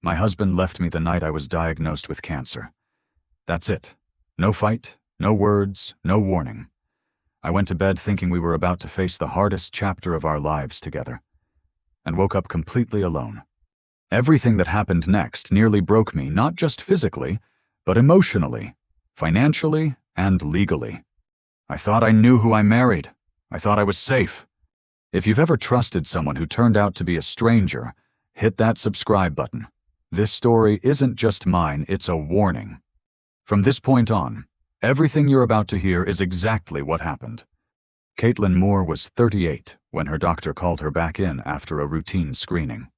My husband left me the night I was diagnosed with cancer. That's it. No fight, no words, no warning. I went to bed thinking we were about to face the hardest chapter of our lives together, and woke up completely alone. Everything that happened next nearly broke me, not just physically, but emotionally, financially, and legally. I thought I knew who I married. I thought I was safe. If you've ever trusted someone who turned out to be a stranger, hit that subscribe button. This story isn't just mine, it's a warning. From this point on, everything you're about to hear is exactly what happened. Kaitlyn Moore was 38 when her doctor called her back in after a routine screening.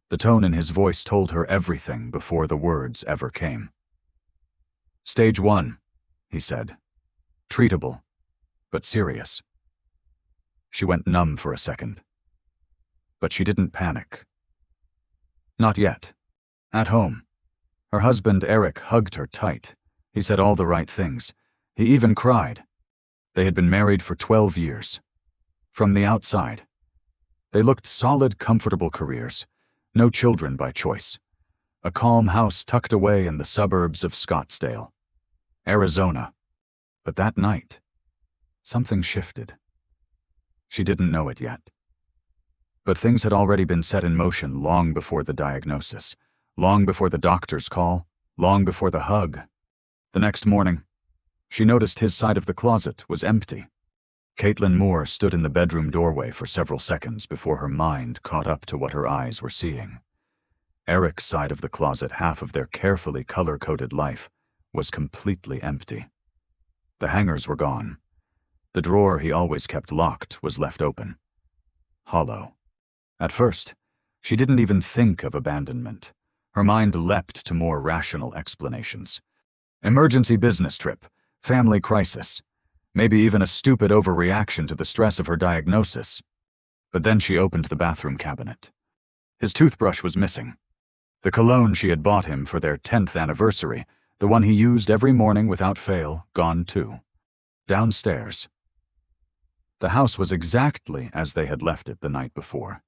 The tone in his voice told her everything before the words ever came. "Stage 1, he said. Treatable, but serious." She went numb for a second. But she didn't panic. Not yet. At home, her husband Eric hugged her tight. He said all the right things. He even cried. They had been married for 12 years. From the outside, they looked solid, comfortable careers. No children by choice. A calm house tucked away in the suburbs of Scottsdale, Arizona. But that night, something shifted. She didn't know it yet. But things had already been set in motion long before the diagnosis, long before the doctor's call, long before the hug. The next morning, she noticed his side of the closet was empty. Kaitlyn Moore stood in the bedroom doorway for several seconds before her mind caught up to what her eyes were seeing. Eric's side of the closet, half of their carefully color-coded life, was completely empty. The hangers were gone. The drawer he always kept locked was left open. Hollow. At first, she didn't even think of abandonment. Her mind leapt to more rational explanations. Emergency business trip, family crisis, maybe even a stupid overreaction to the stress of her diagnosis. But then she opened the bathroom cabinet. His toothbrush was missing. The cologne she had bought him for their 10th anniversary, the one he used every morning without fail, gone too. Downstairs. The house was exactly as they had left it the night before.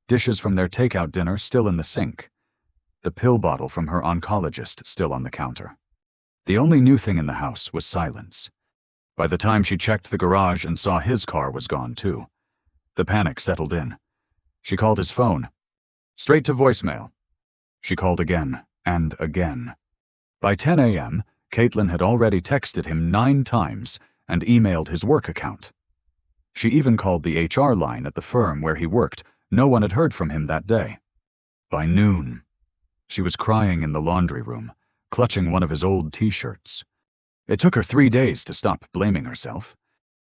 Dishes from their takeout dinner still in the sink. The pill bottle from her oncologist still on the counter. The only new thing in the house was silence. By the time she checked the garage and saw his car was gone too, the panic settled in. She called his phone. Straight to voicemail. She called again and again. By 10 a.m., Kaitlyn had already texted him 9 times and emailed his work account. She even called the HR line at the firm where he worked. No one had heard from him that day. By noon, she was crying in the laundry room, clutching one of his old t-shirts. It took her 3 days to stop blaming herself.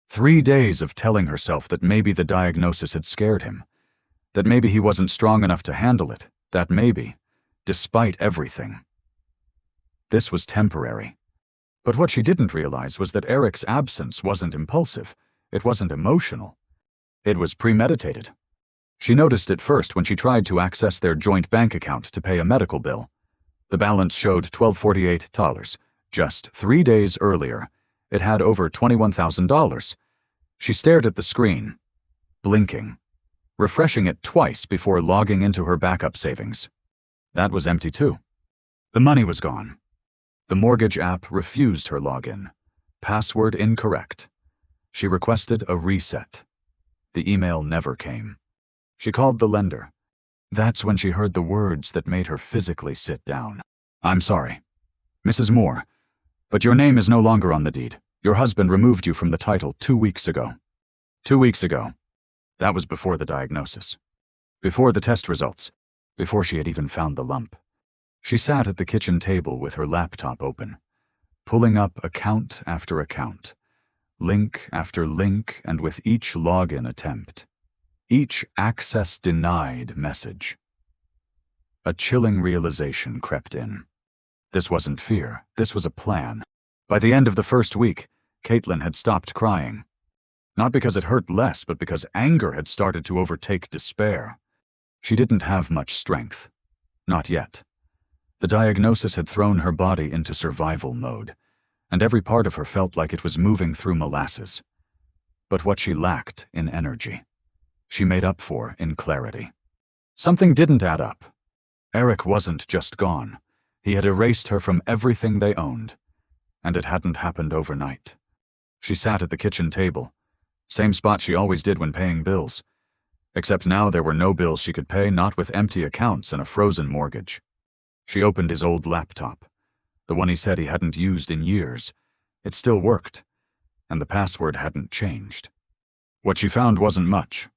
3 days of telling herself that maybe the diagnosis had scared him, that maybe he wasn't strong enough to handle it, that maybe, despite everything. This was temporary. But what she didn't realize was that Eric's absence wasn't impulsive. It wasn't emotional. It was premeditated. She noticed it first when she tried to access their joint bank account to pay a medical bill. The balance showed $1,248. Just 3 days earlier, it had over $21,000. She stared at the screen, blinking, refreshing it twice before logging into her backup savings. That was empty too. The money was gone. The mortgage app refused her login. Password incorrect. She requested a reset. The email never came. She called the lender. That's when she heard the words that made her physically sit down. "I'm sorry, Mrs. Moore, but your name is no longer on the deed. Your husband removed you from the title 2 weeks ago." 2 weeks ago. That was before the diagnosis. Before the test results. Before she had even found the lump. She sat at the kitchen table with her laptop open, pulling up account after account, link after link, and with each login attempt, each access denied message. A chilling realization crept in. This wasn't fear, this was a plan. By the end of the first week, Kaitlyn had stopped crying. Not because it hurt less, but because anger had started to overtake despair. She didn't have much strength. Not yet. The diagnosis had thrown her body into survival mode, and every part of her felt like it was moving through molasses. But what she lacked in energy, she made up for in clarity. Something didn't add up. Eric wasn't just gone. He had erased her from everything they owned. And it hadn't happened overnight. She sat at the kitchen table, same spot she always did when paying bills. Except now there were no bills she could pay, not with empty accounts and a frozen mortgage. She opened his old laptop, the one he said he hadn't used in years. It still worked, and the password hadn't changed. What she found wasn't much.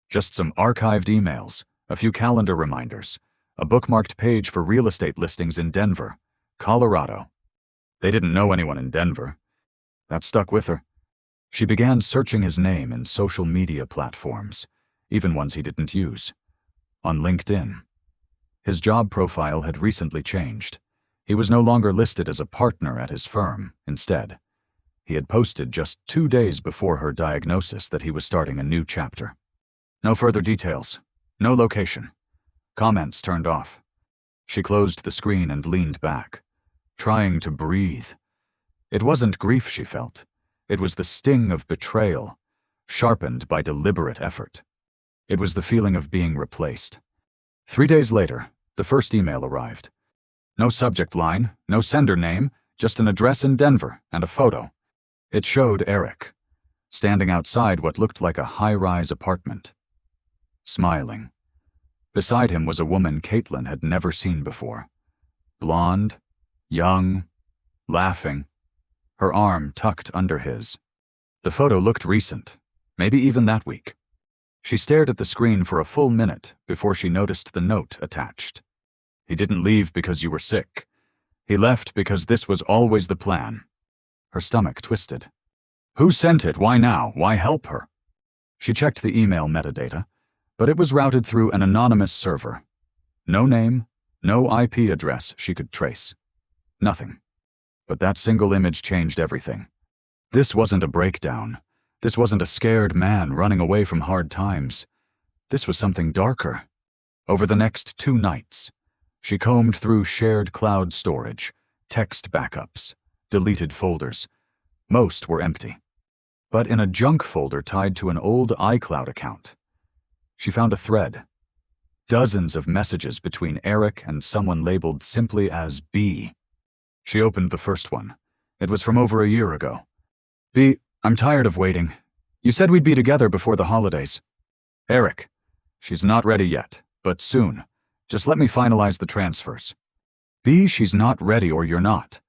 Just some archived emails, a few calendar reminders, a bookmarked page for real estate listings in Denver, Colorado. They didn't know anyone in Denver. That stuck with her. She began searching his name in social media platforms, even ones he didn't use. On LinkedIn. His job profile had recently changed. He was no longer listed as a partner at his firm. Instead, he had posted just 2 days before her diagnosis that he was starting a new chapter. No further details. No location. Comments turned off. She closed the screen and leaned back, trying to breathe. It wasn't grief she felt. It was the sting of betrayal, sharpened by deliberate effort. It was the feeling of being replaced. 3 days later, the first email arrived. No subject line, no sender name, just an address in Denver and a photo. It showed Eric, standing outside what looked like a high-rise apartment, smiling. Beside him was a woman Kaitlyn had never seen before. Blonde, young, laughing, her arm tucked under his. The photo looked recent, maybe even that week. She stared at the screen for a full minute before she noticed the note attached. He didn't leave because you were sick. He left because this was always the plan. Her stomach twisted. Who sent it? Why now? Why help her? She checked the email metadata, but it was routed through an anonymous server. No name, no IP address she could trace. Nothing. But that single image changed everything. This wasn't a breakdown. This wasn't a scared man running away from hard times. This was something darker. Over the next 2 nights, she combed through shared cloud storage, text backups, deleted folders. Most were empty. But in a junk folder tied to an old iCloud account, she found a thread. Dozens of messages between Eric and someone labeled simply as B. She opened the first one. It was from over a year ago. B, I'm tired of waiting. You said we'd be together before the holidays. Eric, she's not ready yet, but soon. Just let me finalize the transfers. B, she's not ready or you're not,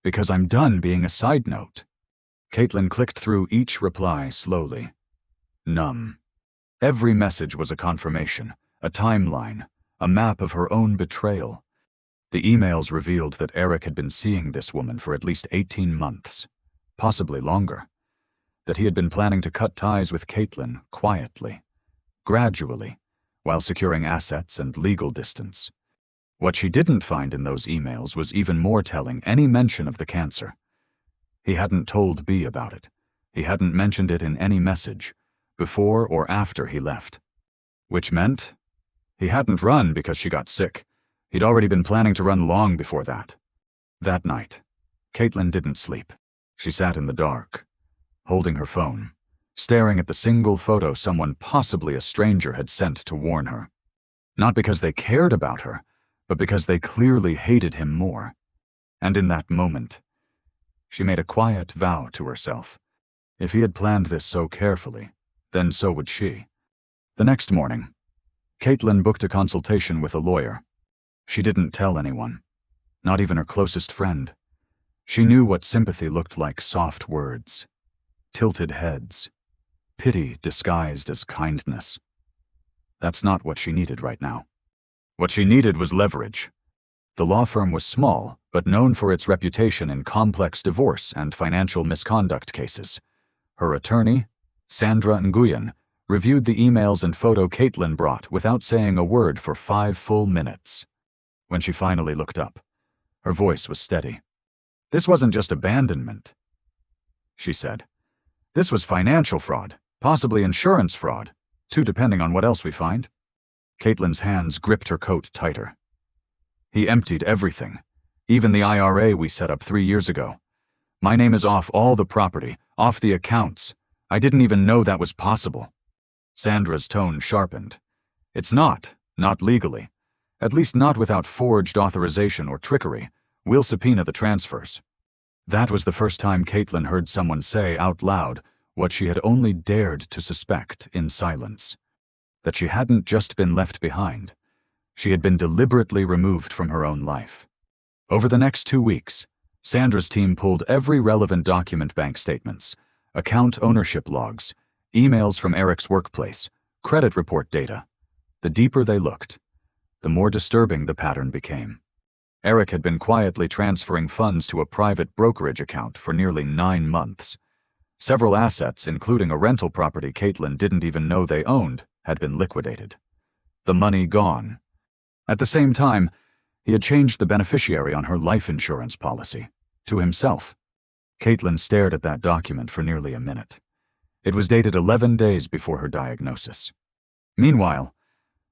because I'm done being a side note. Kaitlyn clicked through each reply slowly. Numb. Every message was a confirmation, a timeline, a map of her own betrayal. The emails revealed that Eric had been seeing this woman for at least 18 months, possibly longer. That he had been planning to cut ties with Kaitlyn quietly, gradually, while securing assets and legal distance. What she didn't find in those emails was even more telling: any mention of the cancer. He hadn't told B about it. He hadn't mentioned it in any message, before or after he left. Which meant he hadn't run because she got sick. He'd already been planning to run long before that. That night, Kaitlyn didn't sleep. She sat in the dark, holding her phone, staring at the single photo someone, possibly a stranger, had sent to warn her. Not because they cared about her, but because they clearly hated him more. And in that moment, she made a quiet vow to herself. If he had planned this so carefully, then so would she. The next morning, Kaitlyn booked a consultation with a lawyer. She didn't tell anyone, not even her closest friend. She knew what sympathy looked like: soft words, tilted heads, pity disguised as kindness. That's not what she needed right now. What she needed was leverage. The law firm was small, but known for its reputation in complex divorce and financial misconduct cases. Her attorney, Sandra Nguyen, reviewed the emails and photo Kaitlyn brought without saying a word for 5 full minutes. When she finally looked up, her voice was steady. This wasn't just abandonment, she said. This was financial fraud, possibly insurance fraud, too, depending on what else we find. Kaitlyn's hands gripped her coat tighter. He emptied everything, even the IRA we set up 3 years ago. My name is off all the property, off the accounts. I didn't even know that was possible. Sandra's tone sharpened. It's not legally. At least not without forged authorization or trickery. We'll subpoena the transfers." That was the first time Kaitlyn heard someone say out loud what she had only dared to suspect in silence. That she hadn't just been left behind. She had been deliberately removed from her own life. Over the next 2 weeks, Sandra's team pulled every relevant document: bank statements, account ownership logs, emails from Eric's workplace, credit report data. The deeper they looked, the more disturbing the pattern became. Eric had been quietly transferring funds to a private brokerage account for nearly 9 months. Several assets, including a rental property Kaitlyn didn't even know they owned, had been liquidated. The money gone. At the same time, he had changed the beneficiary on her life insurance policy to himself. Kaitlyn stared at that document for nearly a minute. It was dated 11 days before her diagnosis. Meanwhile,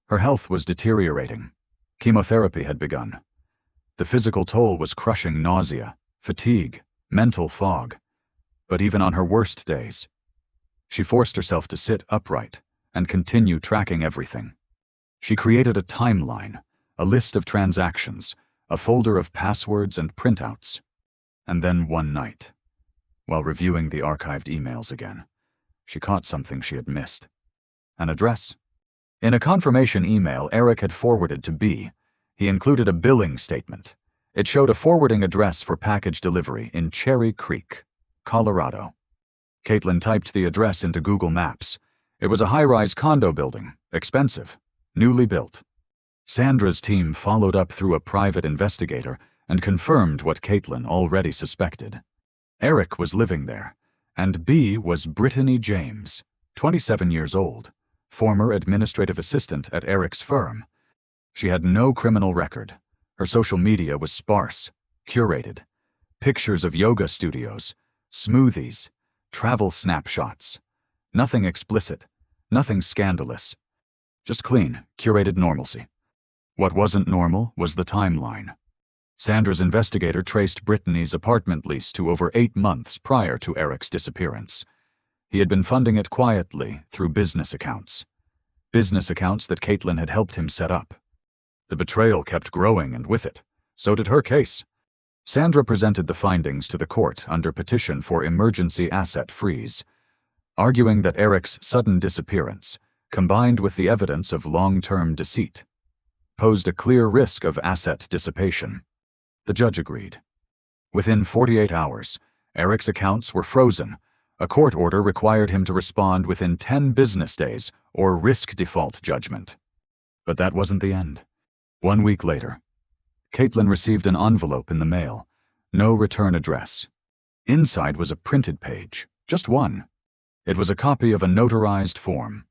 her health was deteriorating. Chemotherapy had begun. The physical toll was crushing: nausea, fatigue, mental fog. But even on her worst days, she forced herself to sit upright and continue tracking everything. She created a timeline, a list of transactions, a folder of passwords and printouts. And then one night, while reviewing the archived emails again, she caught something she had missed. An address. In a confirmation email Eric had forwarded to B, he included a billing statement. It showed a forwarding address for package delivery in Cherry Creek, Colorado. Kaitlyn typed the address into Google Maps. It was a high-rise condo building, expensive, newly built. Sandra's team followed up through a private investigator and confirmed what Kaitlyn already suspected. Eric was living there, and B was Brittany James, 27 years old, former administrative assistant at Eric's firm. She had no criminal record. Her social media was sparse, curated. Pictures of yoga studios, smoothies, travel snapshots. Nothing explicit, nothing scandalous. Just clean, curated normalcy. What wasn't normal was the timeline. Sandra's investigator traced Brittany's apartment lease to over 8 months prior to Eric's disappearance. He had been funding it quietly through business accounts. Business accounts that Kaitlyn had helped him set up. The betrayal kept growing, and with it, so did her case. Sandra presented the findings to the court under petition for emergency asset freeze, arguing that Eric's sudden disappearance, combined with the evidence of long-term deceit, posed a clear risk of asset dissipation. The judge agreed. Within 48 hours, Eric's accounts were frozen. A court order required him to respond within 10 business days or risk default judgment. But that wasn't the end. 1 week later, Kaitlyn received an envelope in the mail. No return address. Inside was a printed page, just one. It was a copy of a notarized form,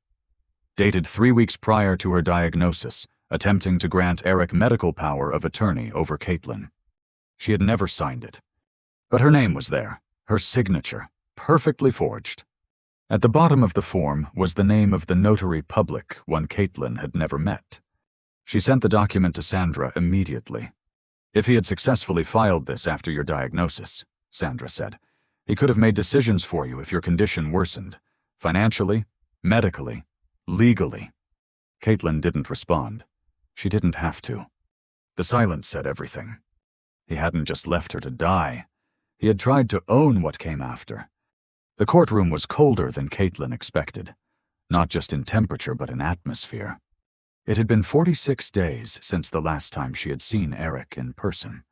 dated 3 weeks prior to her diagnosis, attempting to grant Eric medical power of attorney over Kaitlyn. She had never signed it. But her name was there, her signature, perfectly forged. At the bottom of the form was the name of the notary public, one Kaitlyn had never met. She sent the document to Sandra immediately. "If he had successfully filed this after your diagnosis," Sandra said, "he could have made decisions for you if your condition worsened, financially, medically, legally." Kaitlyn didn't respond. She didn't have to. The silence said everything. He hadn't just left her to die. He had tried to own what came after. The courtroom was colder than Kaitlyn expected, not just in temperature but in atmosphere. It had been 46 days since the last time she had seen Eric in person.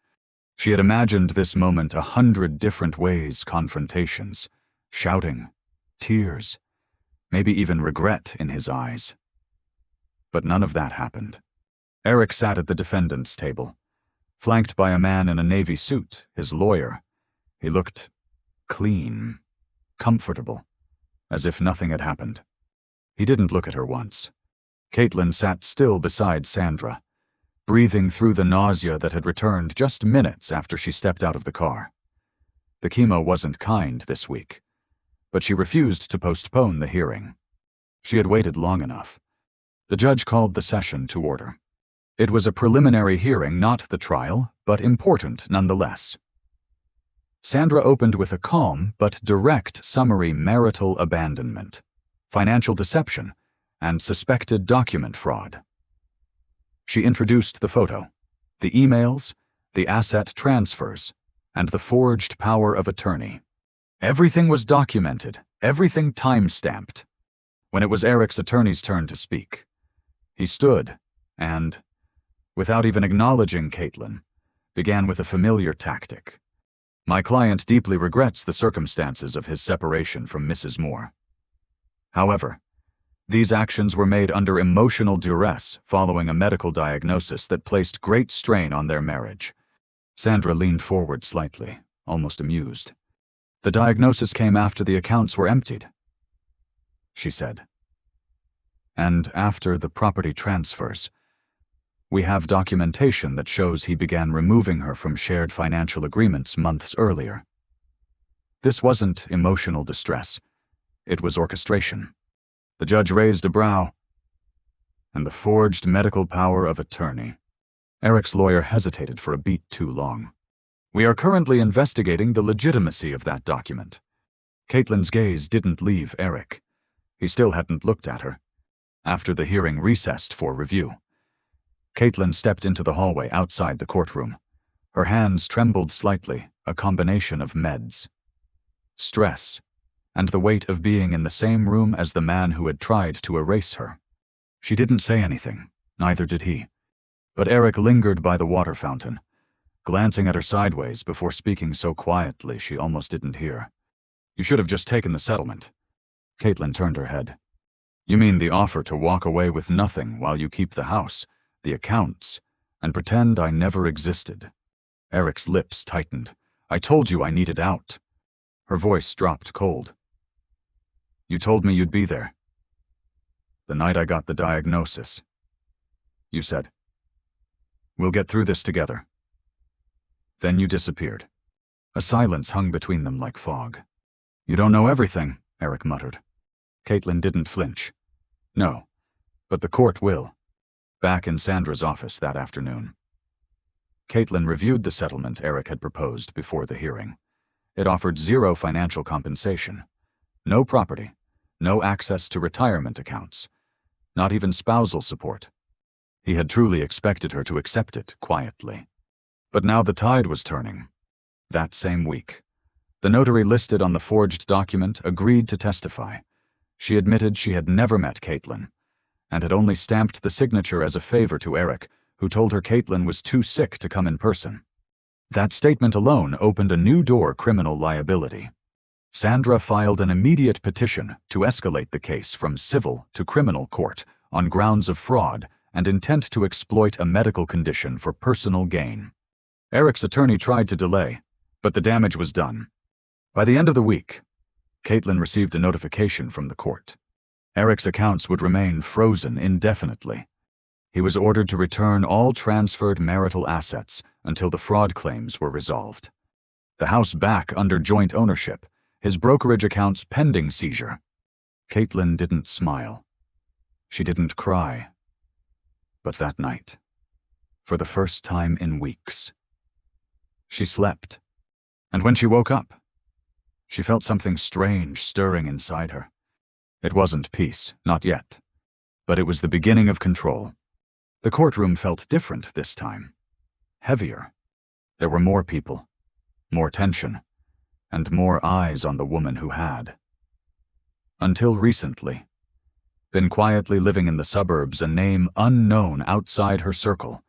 She had imagined this moment 100 different ways: confrontations, shouting, tears, maybe even regret in his eyes. But none of that happened. Eric sat at the defendant's table, flanked by a man in a navy suit, his lawyer. He looked clean, comfortable, as if nothing had happened. He didn't look at her once. Kaitlyn sat still beside Sandra, breathing through the nausea that had returned just minutes after she stepped out of the car. The chemo wasn't kind this week, but she refused to postpone the hearing. She had waited long enough. The judge called the session to order. It was a preliminary hearing, not the trial, but important nonetheless. Sandra opened with a calm but direct summary: marital abandonment, financial deception, and suspected document fraud. She introduced the photo, the emails, the asset transfers, and the forged power of attorney. Everything was documented, everything time-stamped. When it was Eric's attorney's turn to speak, he stood and, without even acknowledging Kaitlyn, began with a familiar tactic. My client deeply regrets the circumstances of his separation from Mrs. Moore. However, these actions were made under emotional duress following a medical diagnosis that placed great strain on their marriage. Sandra leaned forward slightly, almost amused. The diagnosis came after the accounts were emptied, she said. And after the property transfers, we have documentation that shows he began removing her from shared financial agreements months earlier. This wasn't emotional distress. It was orchestration. The judge raised a brow. And the forged medical power of attorney. Eric's lawyer hesitated for a beat too long. We are currently investigating the legitimacy of that document. Kaitlyn's gaze didn't leave Eric. He still hadn't looked at her. After the hearing recessed for review, Kaitlyn stepped into the hallway outside the courtroom. Her hands trembled slightly, a combination of meds, stress, and the weight of being in the same room as the man who had tried to erase her. She didn't say anything, neither did he. But Eric lingered by the water fountain, glancing at her sideways before speaking so quietly she almost didn't hear. You should have just taken the settlement. Kaitlyn turned her head. You mean the offer to walk away with nothing while you keep the house, the accounts, and pretend I never existed? Eric's lips tightened. I told you I needed out. Her voice dropped cold. You told me you'd be there. The night I got the diagnosis. You said, we'll get through this together. Then you disappeared. A silence hung between them like fog. You don't know everything, Eric muttered. Kaitlyn didn't flinch. No, but the court will. Back in Sandra's office that afternoon, Kaitlyn reviewed the settlement Eric had proposed before the hearing. It offered zero financial compensation, no property, no access to retirement accounts, not even spousal support. He had truly expected her to accept it quietly. But now the tide was turning. That same week, the notary listed on the forged document agreed to testify. She admitted she had never met Kaitlyn, and had only stamped the signature as a favor to Eric, who told her Kaitlyn was too sick to come in person. That statement alone opened a new door criminal liability. Sandra filed an immediate petition to escalate the case from civil to criminal court on grounds of fraud and intent to exploit a medical condition for personal gain. Eric's attorney tried to delay, but the damage was done. By the end of the week, Kaitlyn received a notification from the court. Eric's accounts would remain frozen indefinitely. He was ordered to return all transferred marital assets until the fraud claims were resolved. The house back under joint ownership, his brokerage accounts pending seizure. Kaitlyn didn't smile. She didn't cry. But that night, for the first time in weeks, she slept. And when she woke up, she felt something strange stirring inside her. It wasn't peace, not yet. But it was the beginning of control. The courtroom felt different this time. Heavier. There were more people, more tension, and more eyes on the woman who had, until recently, been quietly living in the suburbs, a name unknown outside her circle,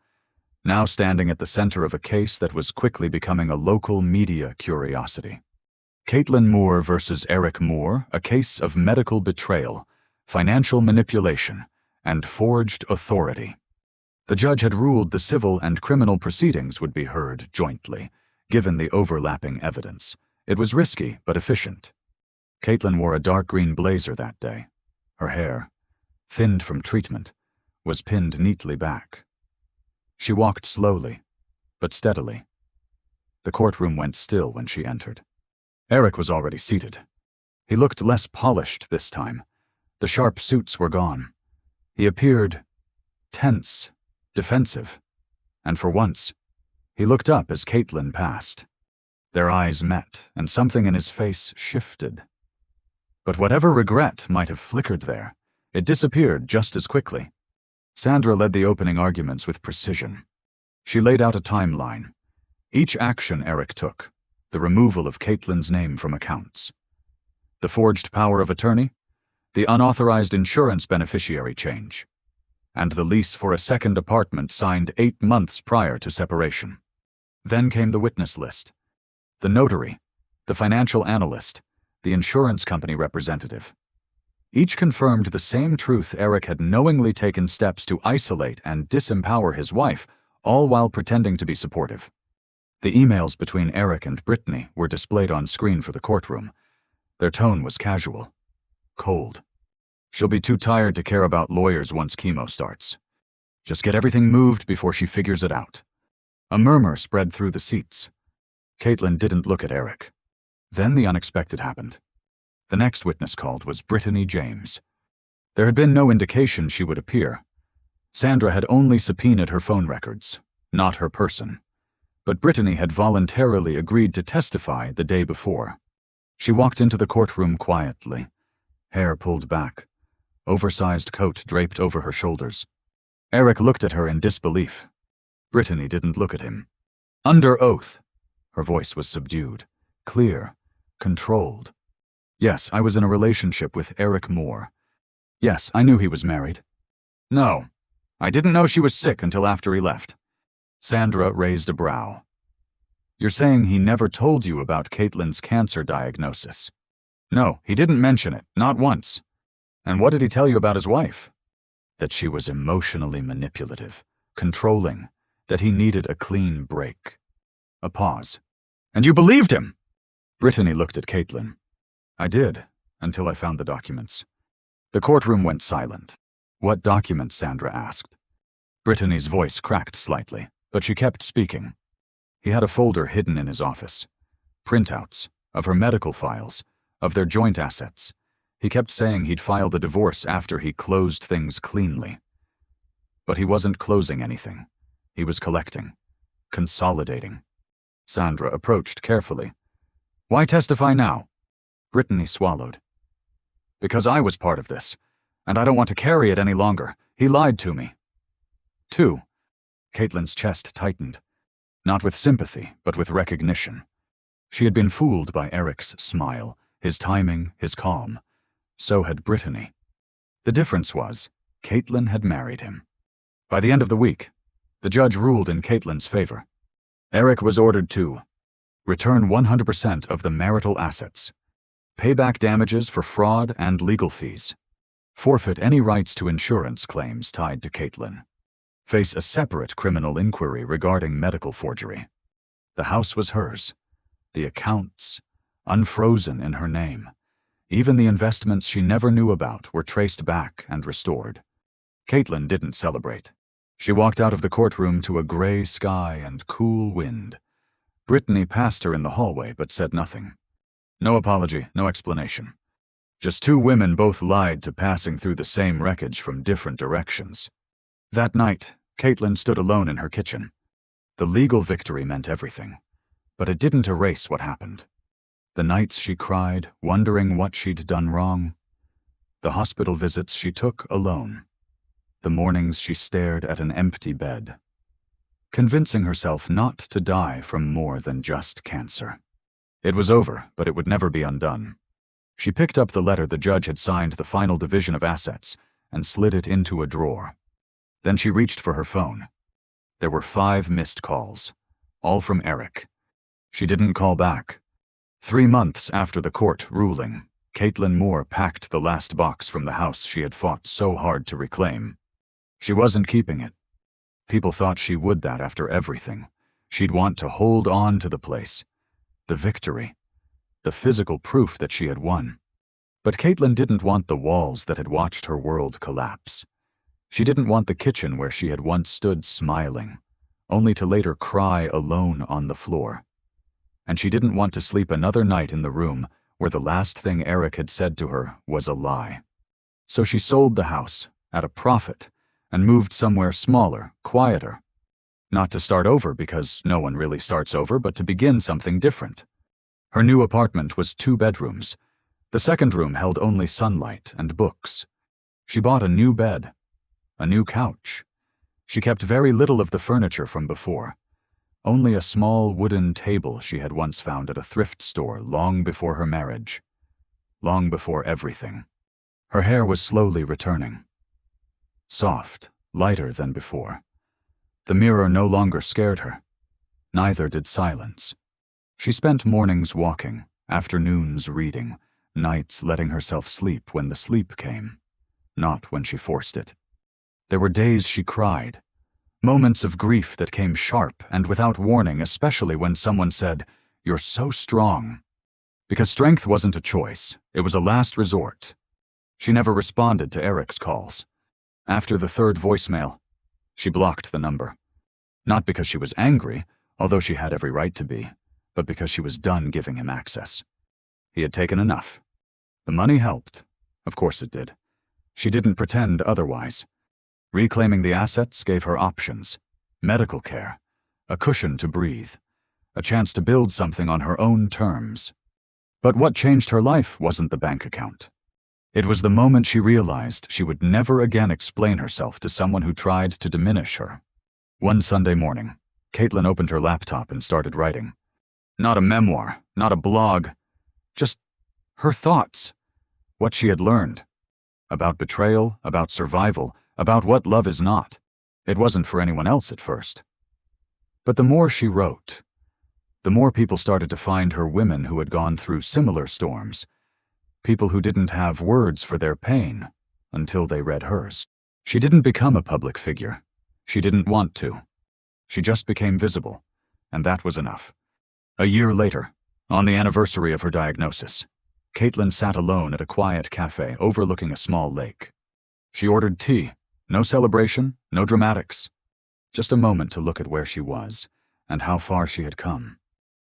now standing at the center of a case that was quickly becoming a local media curiosity. Kaitlyn Moore versus Eric Moore, a case of medical betrayal, financial manipulation, and forged authority. The judge had ruled the civil and criminal proceedings would be heard jointly, given the overlapping evidence. It was risky but efficient. Kaitlyn wore a dark green blazer that day. Her hair, thinned from treatment, was pinned neatly back. She walked slowly, but steadily. The courtroom went still when she entered. Eric was already seated. He looked less polished this time. The sharp suits were gone. He appeared tense, defensive, and for once, he looked up as Kaitlyn passed. Their eyes met, and something in his face shifted. But whatever regret might have flickered there, it disappeared just as quickly. Sandra led the opening arguments with precision. She laid out a timeline. Each action Eric took, the removal of Kaitlyn's name from accounts, the forged power of attorney, the unauthorized insurance beneficiary change, and the lease for a second apartment signed 8 months prior to separation. Then came the witness list. The notary, the financial analyst, the insurance company representative. Each confirmed the same truth: Eric had knowingly taken steps to isolate and disempower his wife, all while pretending to be supportive. The emails between Eric and Brittany were displayed on screen for the courtroom. Their tone was casual, cold. She'll be too tired to care about lawyers once chemo starts. Just get everything moved before she figures it out. A murmur spread through the seats. Kaitlyn didn't look at Eric. Then the unexpected happened. The next witness called was Brittany James. There had been no indication she would appear. Sandra had only subpoenaed her phone records, not her person. But Brittany had voluntarily agreed to testify the day before. She walked into the courtroom quietly, hair pulled back, oversized coat draped over her shoulders. Eric looked at her in disbelief. Brittany didn't look at him. Under oath. Her voice was subdued, clear, controlled. Yes, I was in a relationship with Eric Moore. Yes, I knew he was married. No, I didn't know she was sick until after he left. Sandra raised a brow. You're saying he never told you about Kaitlyn's cancer diagnosis? No, he didn't mention it, not once. And what did he tell you about his wife? That she was emotionally manipulative, controlling, that he needed a clean break. A pause. And you believed him? Brittany looked at Kaitlyn. I did, until I found the documents. The courtroom went silent. What documents? Sandra asked. Brittany's voice cracked slightly, but she kept speaking. He had a folder hidden in his office. Printouts of her medical files, of their joint assets. He kept saying he'd filed a divorce after he closed things cleanly. But he wasn't closing anything. He was collecting, consolidating. Sandra approached carefully. Why testify now? Brittany swallowed. Because I was part of this, and I don't want to carry it any longer. He lied to me. 2. Kaitlyn's chest tightened. Not with sympathy, but with recognition. She had been fooled by Eric's smile, his timing, his calm. So had Brittany. The difference was, Kaitlyn had married him. By the end of the week, the judge ruled in Kaitlyn's favor. Eric was ordered to return 100% of the marital assets, pay back damages for fraud and legal fees, forfeit any rights to insurance claims tied to Kaitlyn, face a separate criminal inquiry regarding medical forgery. The house was hers, the accounts unfrozen in her name. Even the investments she never knew about were traced back and restored. Kaitlyn didn't celebrate. She walked out of the courtroom to a gray sky and cool wind. Brittany passed her in the hallway but said nothing. No apology, no explanation. Just 2 women both lied to passing through the same wreckage from different directions. That night, Kaitlyn stood alone in her kitchen. The legal victory meant everything, but it didn't erase what happened. The nights she cried, wondering what she'd done wrong. The hospital visits she took alone. The mornings she stared at an empty bed, convincing herself not to die from more than just cancer. It was over, but it would never be undone. She picked up the letter the judge had signed the final division of assets and slid it into a drawer. Then she reached for her phone. There were 5 missed calls, all from Eric. She didn't call back. 3 months after the court ruling, Kaitlyn Moore packed the last box from the house she had fought so hard to reclaim. She wasn't keeping it. People thought she would that after everything. She'd want to hold on to the place, the victory, the physical proof that she had won. But Kaitlyn didn't want the walls that had watched her world collapse. She didn't want the kitchen where she had once stood smiling, only to later cry alone on the floor. And she didn't want to sleep another night in the room where the last thing Eric had said to her was a lie. So she sold the house, at a profit, and moved somewhere smaller, quieter. Not to start over, because no one really starts over, but to begin something different. Her new apartment was 2 bedrooms. The second room held only sunlight and books. She bought a new bed, a new couch. She kept very little of the furniture from before. Only a small wooden table she had once found at a thrift store long before her marriage. Long before everything. Her hair was slowly returning. Soft, lighter than before. The mirror no longer scared her. Neither did silence. She spent mornings walking, afternoons reading, nights letting herself sleep when the sleep came, not when she forced it. There were days she cried, moments of grief that came sharp and without warning, especially when someone said, "You're so strong." Because strength wasn't a choice, it was a last resort. She never responded to Eric's calls. After the third voicemail, she blocked the number. Not because she was angry, although she had every right to be, but because she was done giving him access. He had taken enough. The money helped. Of course it did. She didn't pretend otherwise. Reclaiming the assets gave her options. Medical care. A cushion to breathe. A chance to build something on her own terms. But what changed her life wasn't the bank account. It was the moment she realized she would never again explain herself to someone who tried to diminish her. One Sunday morning, Kaitlyn opened her laptop and started writing. Not a memoir, not a blog, just her thoughts. What she had learned. About betrayal, about survival, about what love is not. It wasn't for anyone else at first. But the more she wrote, the more people started to find her women who had gone through similar storms. People who didn't have words for their pain until they read hers. She didn't become a public figure. She didn't want to. She just became visible, and that was enough. A year later, on the anniversary of her diagnosis, Kaitlyn sat alone at a quiet cafe overlooking a small lake. She ordered tea. No celebration, no dramatics. Just a moment to look at where she was and how far she had come.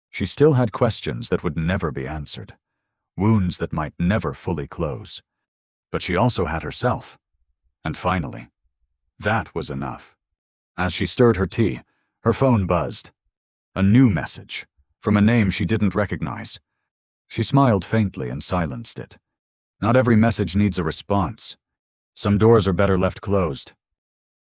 She still had questions that would never be answered. Wounds that might never fully close. But she also had herself. And finally, that was enough. As she stirred her tea, her phone buzzed. A new message, from a name she didn't recognize. She smiled faintly and silenced it. Not every message needs a response. Some doors are better left closed.